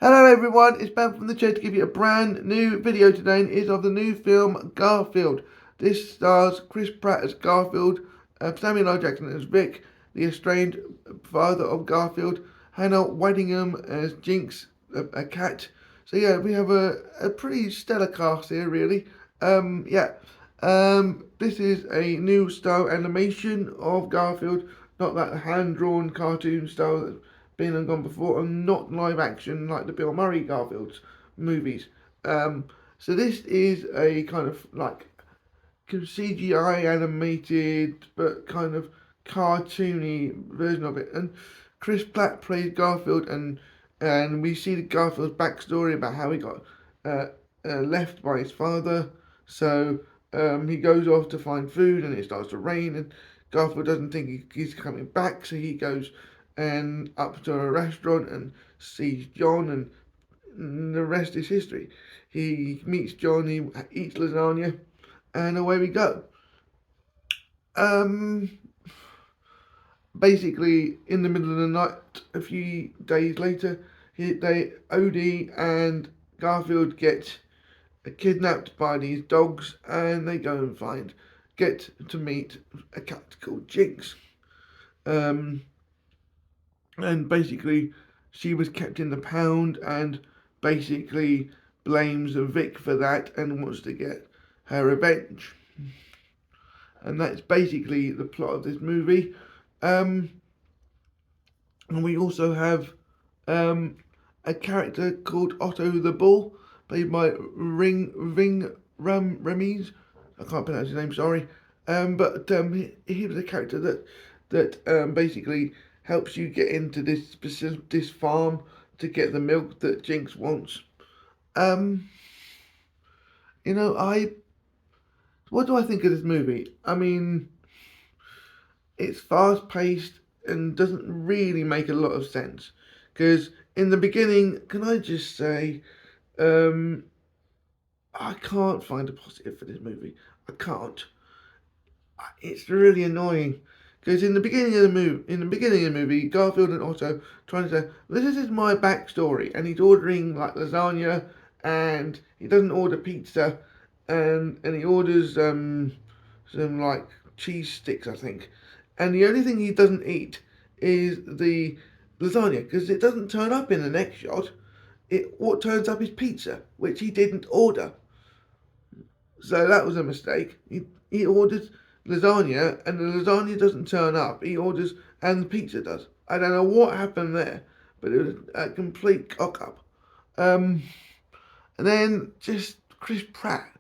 Hello everyone, it's Ben from the Chair to give you a brand new video today, and it is of the new film Garfield. This stars Chris Pratt as Garfield, Samuel L. Jackson as Vic, the estranged father of Garfield, Hannah Waddingham as Jinx, a cat. So yeah, we have a pretty stellar cast here really. This is a new style animation of Garfield, not that hand-drawn cartoon style that's been and gone before, and not live action like the Bill Murray Garfield's movies. So this is a kind of like CGI animated but kind of cartoony version of it. And Chris Pratt plays Garfield, and we see the Garfield's backstory about how he got left by his father. So he goes off to find food, and it starts to rain, and Garfield doesn't think he's coming back, so he goes and up to a restaurant and sees John, and the rest is history. He meets John, he eats lasagna, and away we go. Basically, in the middle of the night, a few days later, Odie and Garfield get kidnapped by these dogs, and they go and get to meet a cat called Jinx. And basically she was kept in the pound, and basically blames Vic for that and wants to get her revenge. And that's basically the plot of this movie. And we also have a character called Otto the Bull, played by Ring Remies. I can't pronounce his name, sorry. But he was a character that basically helps you get into this farm to get the milk that Jinx wants. What do I think of this movie? I mean, it's fast paced and doesn't really make a lot of sense. Because in the beginning, can I just say, I can't find a positive for this movie. I can't. It's really annoying. Because in the beginning of the movie, Garfield and Otto trying to say, "This is my backstory," and he's ordering like lasagna, and he doesn't order pizza, and he orders some like cheese sticks, I think, and the only thing he doesn't eat is the lasagna because it doesn't turn up in the next shot. What turns up is pizza, which he didn't order. So that was a mistake. He orders lasagna, and the lasagna doesn't turn up. He orders, and the pizza does. I don't know what happened there, but it was a complete cock up. And then just Chris Pratt.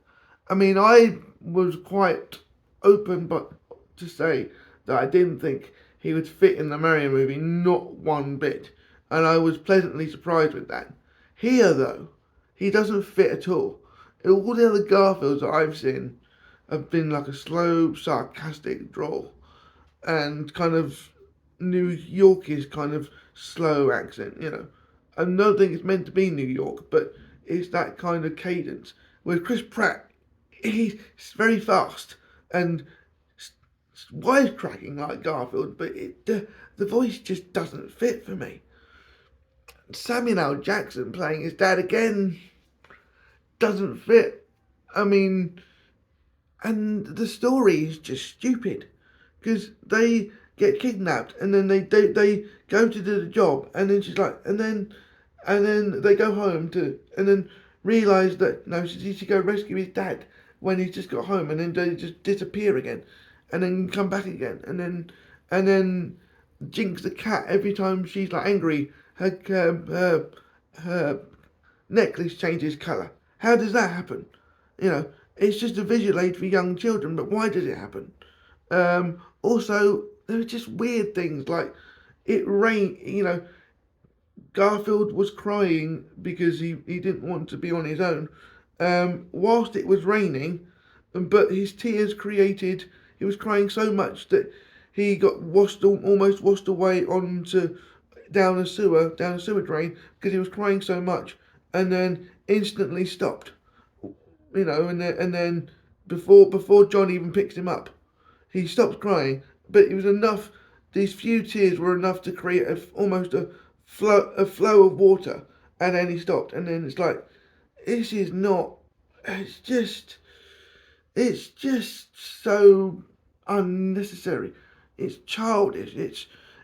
I mean, I was quite open, but to say that I didn't think he would fit in the Mario movie, not one bit, and I was pleasantly surprised with that. Here, though, he doesn't fit at all. All the other Garfields that I've seen have been like a slow, sarcastic drawl, and kind of New Yorkish kind of slow accent, you know. I don't think it's meant to be New York, but it's that kind of cadence. With Chris Pratt, he's very fast and wisecracking like Garfield, but the voice just doesn't fit for me. Samuel L. Jackson playing his dad again doesn't fit. I mean, and the story is just stupid because they get kidnapped, and then they go to do the job, and then she's like, and then they go home and then realise that no, she needs to go rescue his dad when he's just got home, and then they just disappear again, and then come back again, and then Jinx the cat, every time she's like angry, her necklace changes colour. How does that happen? You know, it's just a visual aid for young children, but why does it happen? Also, there are just weird things like it rained, you know, Garfield was crying because he didn't want to be on his own whilst it was raining, but his tears created, he was crying so much that he got almost washed away down a sewer drain because he was crying so much, and then instantly stopped, you know, and then before John even picks him up, he stops crying. But it was enough. These few tears were enough to create almost a flow of water, and then he stopped, and then it's like, this is not. It's just. It's just so unnecessary. It's childish.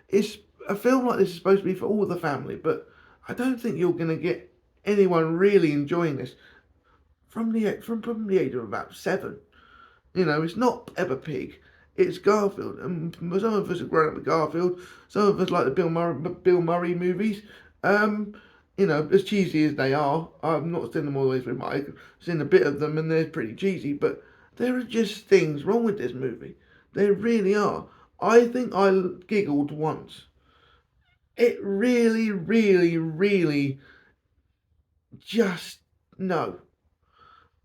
It's a film like this is supposed to be for all the family, but I don't think you're going to get anyone really enjoying this from the age of about 7. You know, it's not Peppa Pig. It's Garfield, and some of us have grown up with Garfield. Some of us like the Bill Murray movies. Um, you know, as cheesy as they are, I've not seen them all the way through. I've seen a bit of them, and they're pretty cheesy. But there are just things wrong with this movie. There really are. I think I giggled once. It really, really, really just no.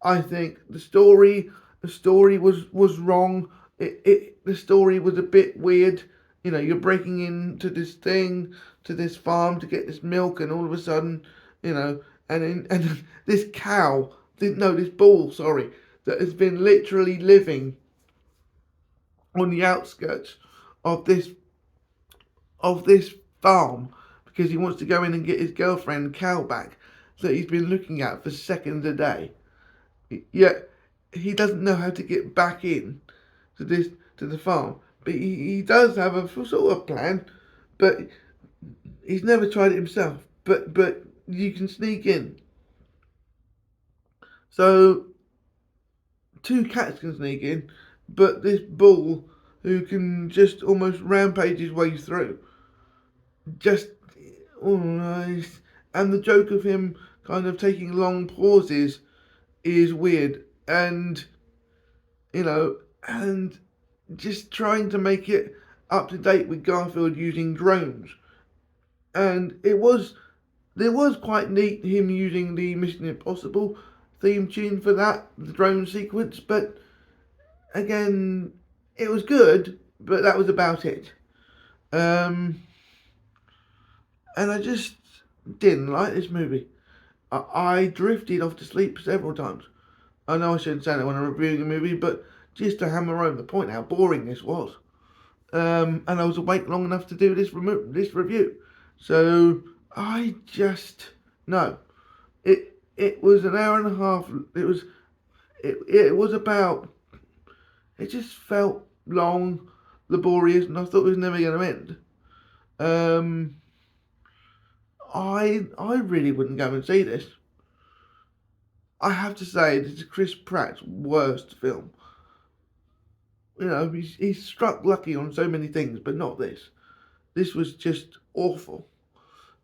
I think the story was wrong. The story was a bit weird. You know, you're breaking into this thing, to this farm to get this milk, and all of a sudden, you know, and this cow, this bull, sorry, that has been literally living on the outskirts of this farm because he wants to go in and get his girlfriend cow back that he's been looking at for seconds a day. Yet he doesn't know how to get back in to the farm. But he does have a sort of plan, but he's never tried it himself. But you can sneak in. So 2 cats can sneak in, but this bull who can just almost rampage his way through. Just nice. And the joke of him kind of taking long pauses is weird, and you know, and just trying to make it up to date with Garfield using drones. And there was quite neat him using the Mission Impossible theme tune for that, the drone sequence, but again, it was good, but that was about it. And I just didn't like this movie. I drifted off to sleep several times. I know I shouldn't say that when I'm reviewing a movie, but just to hammer home the point how boring this was. And I was awake long enough to do this review. So I just no. It was an hour and a half. It was about. It just felt long, laborious, and I thought it was never going to end. I really wouldn't go and see this. I have to say this is Chris Pratt's worst film. You know, he's struck lucky on so many things, but not this. This was just awful.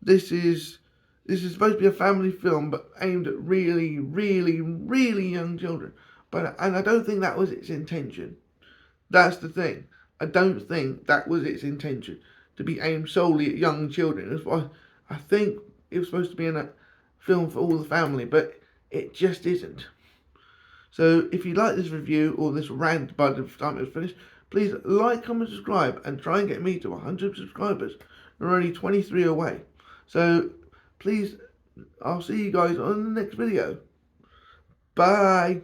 This is supposed to be a family film, but aimed at really, really, really young children. And I don't think that was its intention. That's the thing. I don't think that was its intention, to be aimed solely at young children. I think it was supposed to be a film for all the family, but it just isn't. So if you like this review or this rant by the time it was finished, please like, comment, subscribe, and try and get me to 100 subscribers. We're only 23 away. So please, I'll see you guys on the next video. Bye.